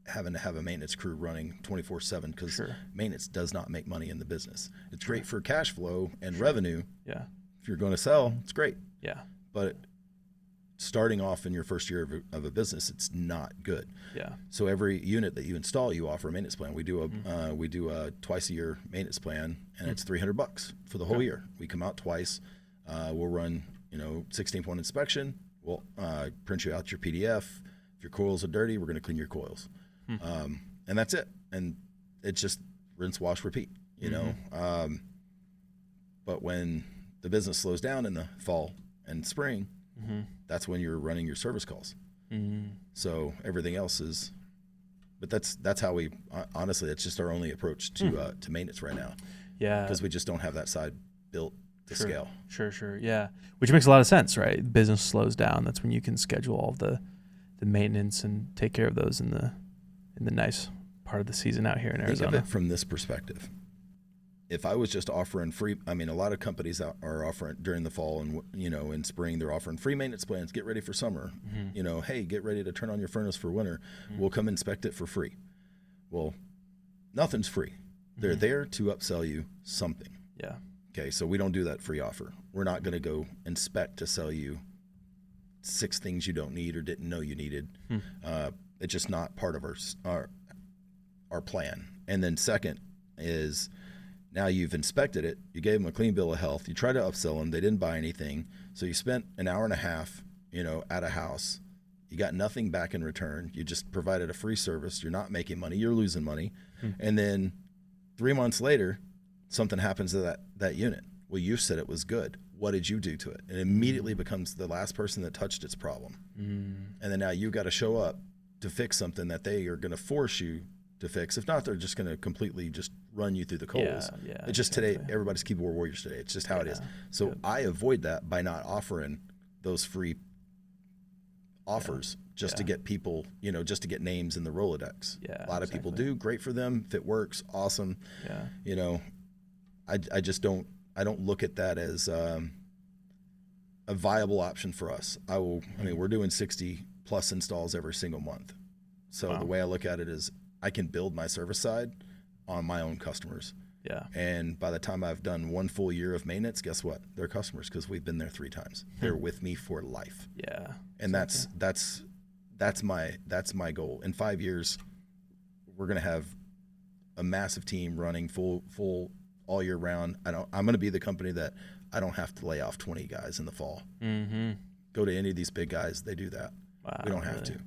having to have a maintenance crew running 24/7 because maintenance does not make money in the business. It's great for cash flow and revenue. Yeah. If you're going to sell, it's great. Yeah. But starting off in your first year of a business, it's not good. Yeah. So every unit that you install, you offer a maintenance plan. We do a twice a year maintenance plan, and it's $300 for the whole year. We come out twice. We'll run 16-point inspection. We'll print you out your PDF. If your coils are dirty, we're going to clean your coils, and that's it. And it's just rinse, wash, repeat. But when the business slows down in the fall and spring, that's when you're running your service calls. So everything else is, but that's how we honestly. That's just our only approach to maintenance right now. Yeah, because we just don't have that side built to scale. Sure. Yeah, which makes a lot of sense, right? Business slows down. That's when you can schedule all the maintenance and take care of those in the nice part of the season out here in Arizona. Think of it from this perspective. If I was just offering free, a lot of companies are offering during the fall and in spring, they're offering free maintenance plans. Get ready for summer. Hey, get ready to turn on your furnace for winter. We'll come inspect it for free. Well, nothing's free. They're there to upsell you something. Yeah. Okay, so we don't do that free offer. We're not going to go inspect to sell you 6 things you don't need or didn't know you needed. It's just not part of our plan. And then second is, now you've inspected it, you gave them a clean bill of health, you tried to upsell them, they didn't buy anything, so you spent an hour and a half, at a house, you got nothing back in return, you just provided a free service, you're not making money, you're losing money, and then 3 months later, something happens to that unit. Well, you said it was good. What did you do to it? It immediately becomes the last person that touched its problem. And then now you got to show up to fix something that they are going to force you to fix. If not, they're just going to completely just run you through the coals. Yeah, it's just today, everybody's keyboard warriors today. It's just how it is. So I avoid that by not offering those free offers just to get people, just to get names in the Rolodex. Yeah, a lot of people do. Great for them. If it works, awesome. Yeah. I just don't look at that as a viable option for us. We're doing 60 plus installs every single month. So the way I look at it is I can build my service side on my own customers. Yeah. And by the time I've done 1 full year of maintenance, guess what? They're customers because we've been there 3 times. They're with me for life. Yeah. And that's my goal. In 5 years, we're going to have a massive team running full all year round. I'm going to be the company that I don't have to lay off 20 guys in the fall. Go to any of these big guys, they do that. Wow, we don't have to.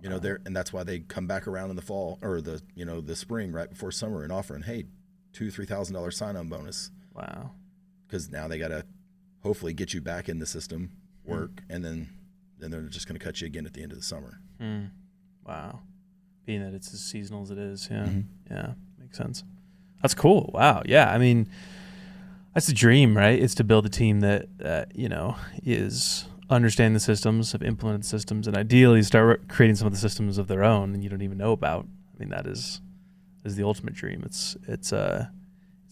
And that's why they come back around in the fall or the spring right before summer and offering, hey, $2,000-$3,000 sign-on bonus. Wow. Because now they got to hopefully get you back in the system, work, and then they're just going to cut you again at the end of the summer. Wow. Being that it's as seasonal as it is. Yeah. Yeah. Makes sense. That's cool. Wow. Yeah. That's the dream, right? It's to build a team that is understand the systems, have implemented systems, and ideally start creating some of the systems of their own and you don't even know about. That is the ultimate dream. It's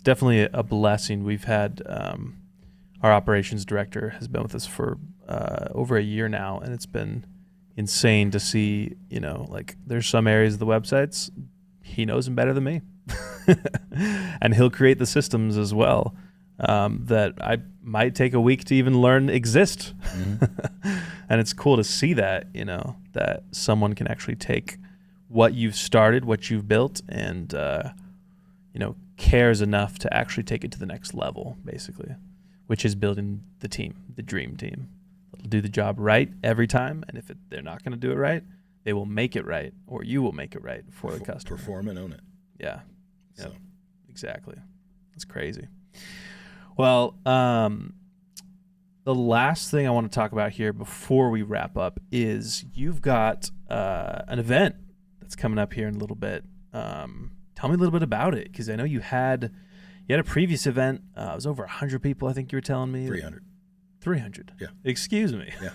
definitely a blessing. We've had our operations director has been with us for over a year now, and it's been insane to see, there's some areas of the websites he knows them better than me. And he'll create the systems as well that I might take a week to even learn exist. And it's cool to see that, that someone can actually take what you've started, what you've built, and, cares enough to actually take it to the next level, basically, which is building the team, the dream team. They'll do the job right every time, and if they're not going to do it right, they will make it right, or you will make it right for the customer. Perform and own it. Yeah. So. Exactly. That's crazy. Well, the last thing I want to talk about here before we wrap up is you've got an event that's coming up here in a little bit. Tell me a little bit about it, because I know you had You had a previous event. It was over 100 people, I think you were telling me. 300. 300? Yeah. Excuse me. Yeah.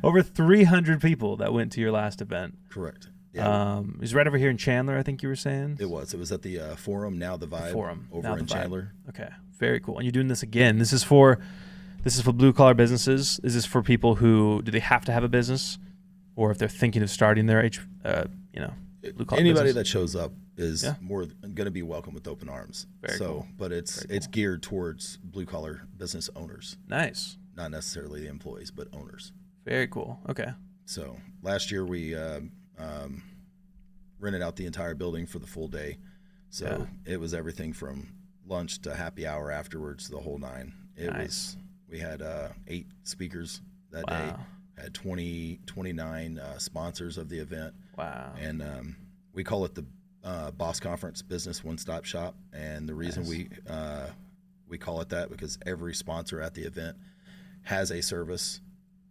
Over 300 people that went to your last event. Correct. Yeah. It was right over here in Chandler, I think you were saying? It was at the Forum, now the Vibe, over now in Chandler. Okay, very cool. And you're doing this again. This is for blue collar businesses. Is this for people who, do they have to have a business, or if they're thinking of starting their blue collar Anybody business? that shows up is more going to be welcome with open arms. Very cool. But it's geared towards blue collar business owners. Nice. Not necessarily the employees, but owners. Very cool. Okay. So last year we rented out the entire building for the full day. So it was everything from lunch to happy hour afterwards, the whole nine. We had 8 speakers that day, had 29 sponsors of the event. Wow. And we call it the Boss Conference Business One-Stop Shop. And the reason we call it that, because every sponsor at the event has a service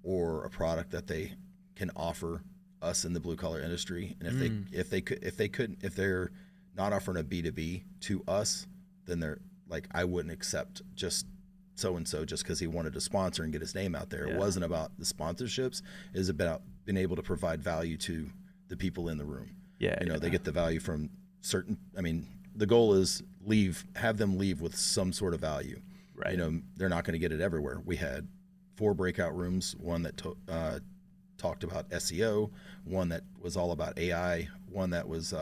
or a product that they can offer us in the blue collar industry. And if they're not offering a B2B to us, then they're like, I wouldn't accept just so-and-so just because he wanted to sponsor and get his name out there. It wasn't about the sponsorships. It was about being able to provide value to the people in the room. They get the value from the goal is have them leave with some sort of value. Right. They're not going to get it everywhere. We had 4 breakout rooms, one that talked about SEO, one that was all about AI, one that was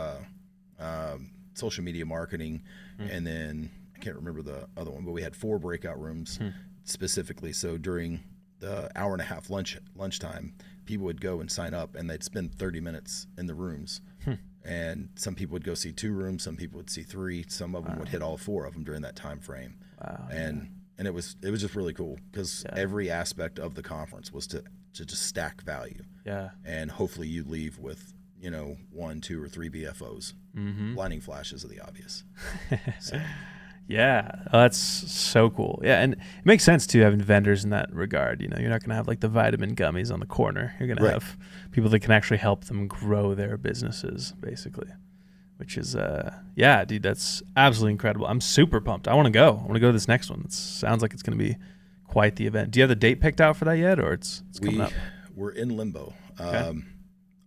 social media marketing, and then I can't remember the other one, but we had 4 breakout rooms specifically. So during the hour and a half lunchtime, people would go and sign up, and they'd spend 30 minutes in the rooms. And some people would go see 2 rooms, some people would see 3, some of them would hit all 4 of them during that time frame. Wow. And it was just really cool, because every aspect of the conference was to just stack value. Yeah. And hopefully you leave with 1, 2, or 3 BFOs. Blinding flashes of the obvious. So. Yeah, that's so cool. Yeah, and it makes sense too, having vendors in that regard. You're not going to have like the vitamin gummies on the corner. You're going to have people that can actually help them grow their businesses, basically. Which is, dude, that's absolutely incredible. I'm super pumped. I want to go. I want to go to this next one. It sounds like it's going to be quite the event. Do you have the date picked out for that yet, or it's coming up? We're in limbo. Okay.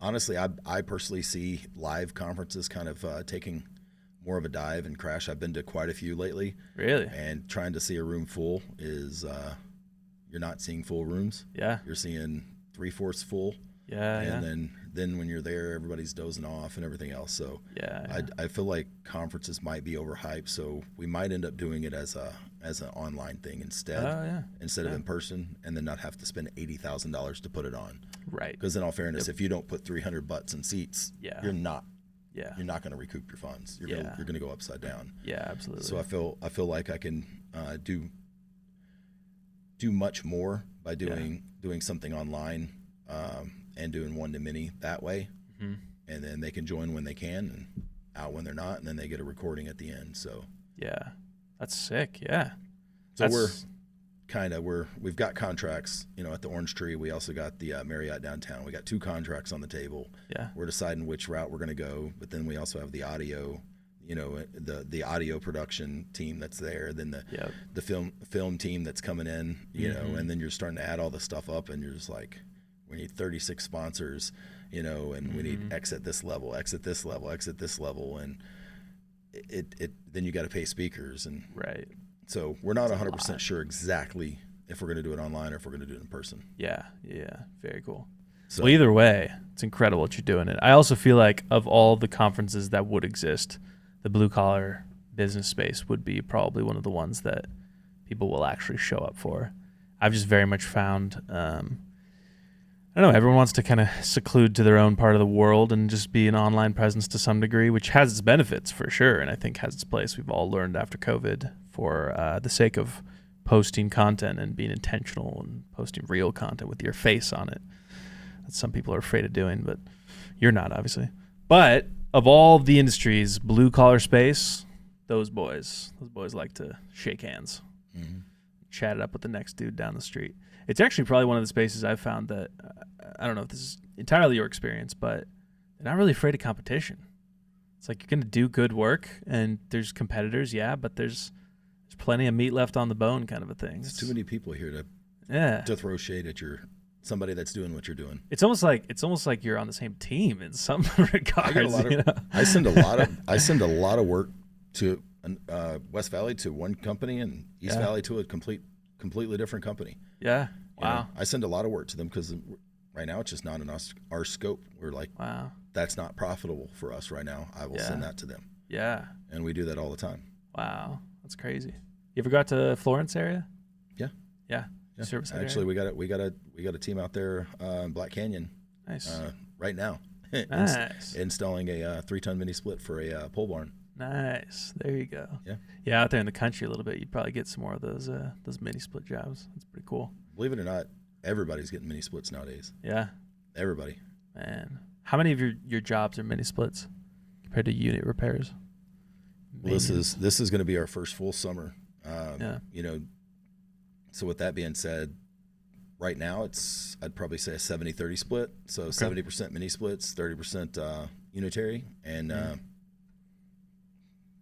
Honestly, I personally see live conferences kind of taking more of a dive and crash. I've been to quite a few lately. Really? And trying to see a room full is, you're not seeing full rooms. Yeah. You're seeing 3/4 full. Yeah. And then when you're there, everybody's dozing off and everything else. So I feel like conferences might be overhyped. So we might end up doing it as an online thing instead of in person, and then not have to spend $80,000 to put it on. Right. Because in all fairness, if you don't put 300 butts in seats, you're not going to recoup your funds. You're going to go upside down. Yeah, absolutely. So I feel like I can do much more by doing something online and doing one-to-many that way. And then they can join when they can and out when they're not, and then they get a recording at the end. So that's sick. Yeah. So we've got contracts, at the Orange Tree. We also got the Marriott downtown. We got 2 contracts on the table. Yeah. We're deciding which route we're going to go, but then we also have the audio, the audio production team that's there, then the film team that's coming in, and then you're starting to add all the stuff up, and you're just like, we need 36 sponsors, and we need X at this level, X at this level, X at this level, and then you got to pay speakers, and so we're not 100% sure exactly if we're going to do it online or if we're going to do it in person. Yeah, very cool. So, well, either way, it's incredible that you're doing it. I also feel like of all the conferences that would exist, the blue collar business space would be probably one of the ones that people will actually show up for. I've just very much found, I don't know, everyone wants to kind of seclude to their own part of the world and just be an online presence to some degree, which has its benefits for sure, and I think has its place. We've all learned after COVID for the sake of posting content and being intentional and posting real content with your face on it. That some people are afraid of doing, but you're not, obviously. But of all the industries, blue collar space, those boys like to shake hands, chat it up with the next dude down the street. It's actually probably one of the spaces I've found that, I don't know if this is entirely your experience, but they're not really afraid of competition. It's like you're going to do good work, and there's competitors, yeah, but there's plenty of meat left on the bone, kind of a thing. There's too many people here to throw shade at somebody that's doing what you're doing. It's almost like you're on the same team in some regards. I send a lot of work to West Valley to one company and East Valley to a completely different company. Yeah. Wow. You know, I send a lot of work to them because right now it's just not in our scope. We're like, wow, that's not profitable for us right now. I will send that to them. Yeah. And we do that all the time. Wow, that's crazy. You ever got to Florence area? Yeah. Yeah. Yeah. Service that Actually, area? we got a team out there in Black Canyon. Nice. Right now. Nice. Installing a 3-ton mini split for a pole barn. Nice. There you go. Yeah. Yeah, out there in the country a little bit, you'd probably get some more of those mini split jobs. That's pretty cool. Believe it or not, everybody's getting mini splits nowadays. Yeah. Everybody. Man, how many of your jobs are mini splits compared to unit repairs? Well, this is going to be our first full summer. Yeah. You know, so with that being said, right now I'd probably say a 70-30 split. So 70% mini splits, 30% unitary, and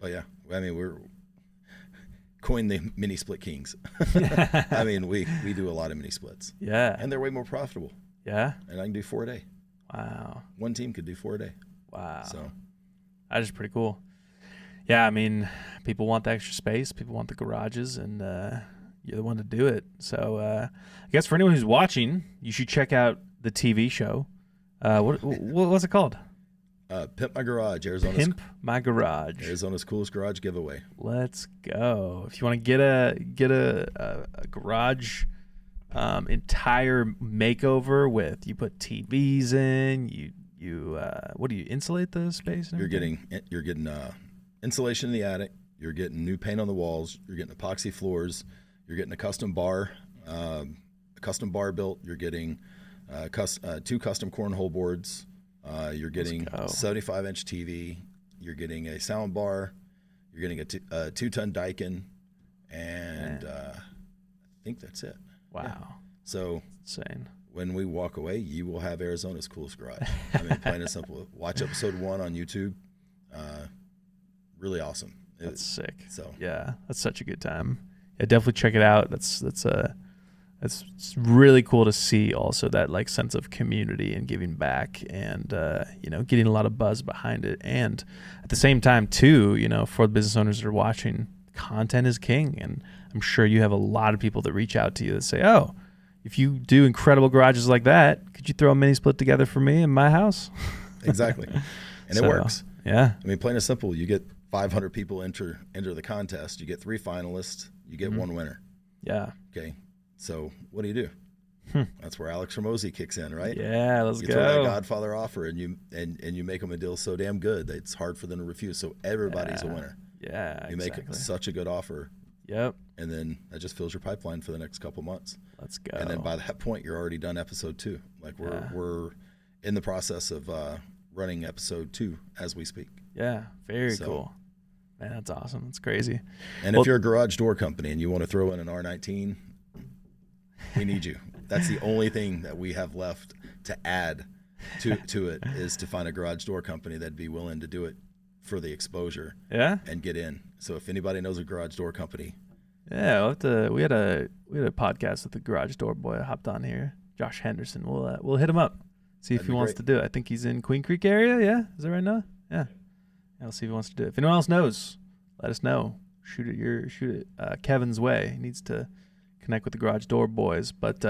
but yeah, I mean we're coined the mini split kings. I mean we do a lot of mini splits. Yeah. And they're way more profitable. Yeah. And I can do 4 a day. Wow. One team could do 4 a day. Wow. So that is pretty cool. Yeah, I mean, people want the extra space, people want the garages, and you're the one to do it. So I guess for anyone who's watching, you should check out the TV show. What's it called? Pimp My Garage, Pimp My Garage, Arizona's coolest garage giveaway. Let's go. If you want to get a garage entire makeover with, you put TVs in, you what do you insulate the space? You're getting insulation in the attic. You're getting new paint on the walls. You're getting epoxy floors. You're getting a custom bar built. You're getting 2 custom cornhole boards. You're getting a 75-inch TV. You're getting a sound bar. You're getting a 2-ton Daikin, and I think that's it. Wow. Yeah. So insane. When we walk away, you will have Arizona's coolest garage. I mean, plain and simple. Watch episode 1 on YouTube. Really awesome. That's sick. So yeah, that's such a good time. Yeah, definitely check it out. That's really cool to see also that like sense of community and giving back, and getting a lot of buzz behind it. And at the same time too, for the business owners that are watching, content is king. And I'm sure you have a lot of people that reach out to you that say, oh, if you do incredible garages like that, could you throw a mini split together for me in my house? Exactly. And it works. Yeah. I mean, plain and simple, you get 500 people enter the contest. You get 3 finalists. You get 1 winner. Yeah. Okay. So what do? That's where Alex Ramosi kicks in, right? Yeah, let's go. You throw that Godfather offer, and you make them a deal so damn good that it's hard for them to refuse. So everybody's a winner. Yeah, you make such a good offer. Yep. And then that just fills your pipeline for the next couple months. Let's go. And then by that point, you're already done episode 2. Like we're in the process of running episode 2 as we speak. Yeah, very cool. Man, that's awesome. That's crazy. And if you're a garage door company and you want to throw in an R19, we need you. That's the only thing that we have left to add to it is to find a garage door company that'd be willing to do it for the exposure. Yeah. And get in. So if anybody knows a garage door company. Yeah, we had a podcast with the garage door boy that hopped on here, Josh Henderson. We'll hit him up, see if he wants to do it. I think he's in Queen Creek area. Yeah, is that right now? Yeah. I'll see if he wants to do it. If anyone else knows, let us know. Shoot it Kevin's way. He needs to connect with the garage door boys. But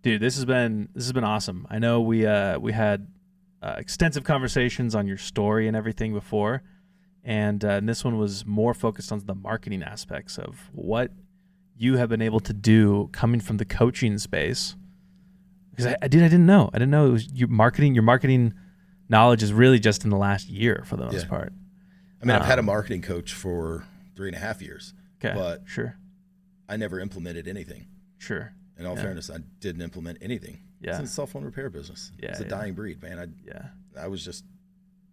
dude, this has been awesome. I know we had extensive conversations on your story and everything before, and this one was more focused on the marketing aspects of what you have been able to do coming from the coaching space. Because I didn't know it was your marketing knowledge is really just in the last year for the most part. I mean, I've had a marketing coach for 3.5 years. Okay, but sure. I never implemented anything. Sure. In all fairness, I didn't implement anything. Yeah. It's in the cell phone repair business. Yeah, it's a dying breed, man. I was just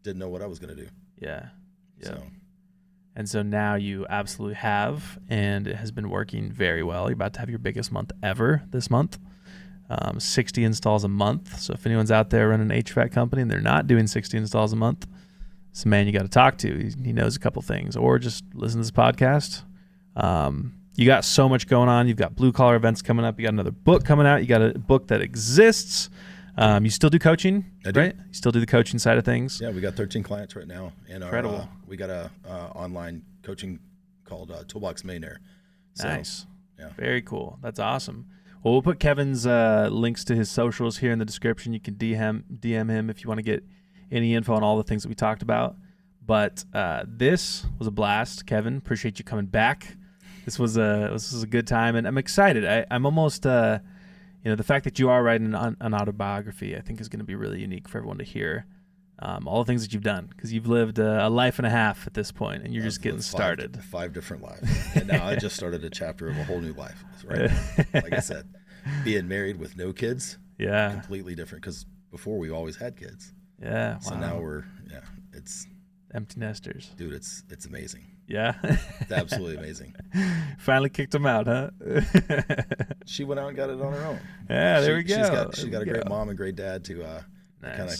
didn't know what I was going to do. Yeah. Yeah. So. And so now you absolutely have, and it has been working very well. You're about to have your biggest month ever this month. 60 installs a month. So if anyone's out there running an HVAC company and they're not doing 60 installs a month, it's a man you got to talk to. He knows a couple things, or just listen to this podcast. You got so much going on. You've got blue collar events coming up. You got another book coming out. You got a book that exists. You still do coaching, right? You still do the coaching side of things. Yeah, we got 13 clients right now. And Incredible. We got a online coaching called Toolbox Millionaire. So, Nice. Yeah. Very cool. That's awesome. Well, we'll put Kevin's links to his socials here in the description. You can DM him if you want to get any info on all the things that we talked about. But this was a blast, Kevin. Appreciate you coming back. This was a good time, and I'm excited. I'm almost, the fact that you are writing an autobiography, I think is going to be really unique for everyone to hear. All the things that you've done, because you've lived a life and a half at this point, and you're just getting started. 5 different lives, and now I just started a chapter of a whole new life. Right now, like I said, being married with no kids, completely different. Because before we always had kids. Yeah. So now it's empty nesters. Dude, it's amazing. Yeah. It's absolutely amazing. Finally kicked them out, huh? She went out and got it on her own. Yeah, there we go. She's got a great mom and great dad to nice. kind of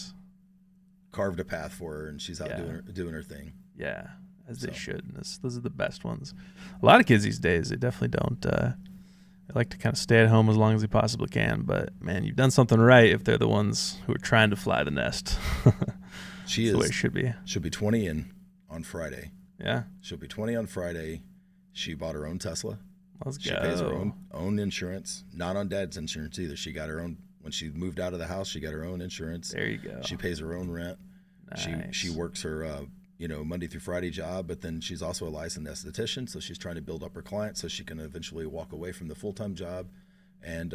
carved a path for her, and she's out doing her thing. Yeah, as they should. And those are the best ones. A lot of kids these days, they definitely don't. They like to kind of stay at home as long as they possibly can. But man, you've done something right if they're the ones who are trying to fly the nest. She That's the way it should be. She'll be 20 on Friday. Yeah. She'll be 20 on Friday. She bought her own Tesla. She pays her own insurance, not on Dad's insurance either. She got her own. When she moved out of the house, she got her own insurance. There you go. She pays her own rent. Nice. She works her Monday through Friday job, but then she's also a licensed esthetician, so she's trying to build up her clients so she can eventually walk away from the full-time job and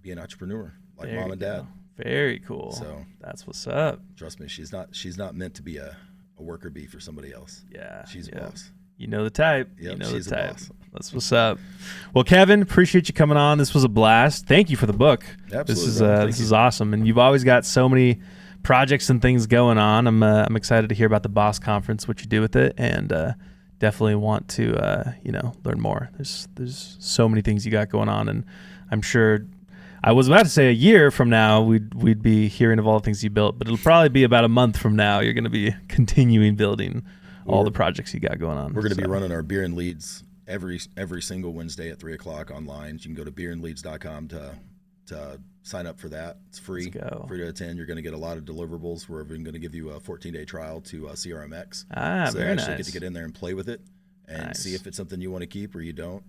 be an entrepreneur like mom and dad. Very cool. So that's what's up. Trust me, she's not meant to be a worker bee for somebody else. Yeah. She's a boss. You know the type. Yep, you know she's the type. a boss. That's what's up. Well, Kevin, appreciate you coming on. This was a blast. Thank you for the book. Absolutely. This is awesome, and you've always got so many projects and things going on. I'm excited to hear about the Boss Conference, what you do with it, and definitely want to learn more. There's so many things you got going on, and I'm sure. I was about to say a year from now we'd be hearing of all the things you built, but it'll probably be about a month from now. You're going to be continuing building all the projects you got going on. We're going to be running our Beer and Leads every single Wednesday at 3:00 online. You can go to beerandleads.com to sign up for that. It's free, free to attend. You're going to get a lot of deliverables. We're even going to give you a 14-day trial to CRMX. So very you actually nice. get to get in there and play with it and see if it's something you want to keep or you don't.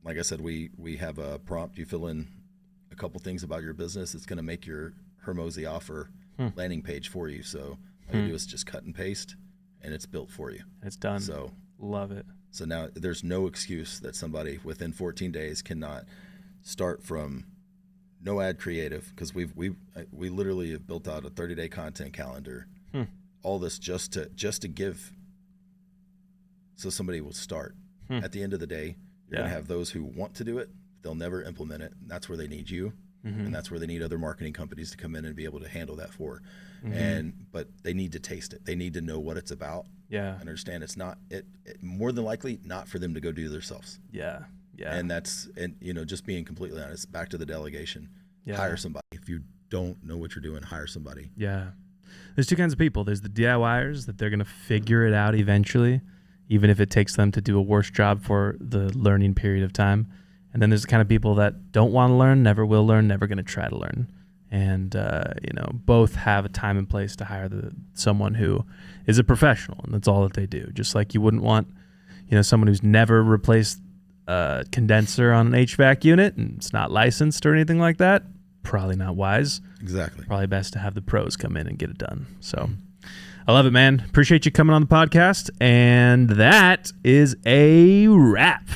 Like I said, we have a prompt. You fill in a couple things about your business. It's going to make your Hermosi offer landing page for you. So all you do is just cut and paste, and it's built for you. It's done. So love it. So now there's no excuse that somebody within 14 days cannot start from no ad creative, because we literally have built out a 30-day content calendar. All this just to give, so somebody will start. At the end of the day, you're going to have those who want to do it, they'll never implement it. And that's where they need you, and that's where they need other marketing companies to come in and be able to handle that for. But they need to taste it. They need to know what it's about. Yeah. Understand it's not it more than likely not for them to go do themselves. Yeah. And just being completely honest, back to the delegation. Yeah. Hire somebody. If you don't know what you're doing, hire somebody. Yeah. There's two kinds of people. There's the DIYers that they're going to figure it out eventually, even if it takes them to do a worse job for the learning period of time. And then there's the kind of people that don't want to learn, never will learn, never going to try to learn. And, both have a time and place to hire someone who is a professional, and that's all that they do. Just like you wouldn't want, someone who's never replaced a condenser on an HVAC unit and it's not licensed or anything like that. Probably not wise. Exactly. Probably best to have the pros come in and get it done. So I love it, man. Appreciate you coming on the podcast. And that is a wrap.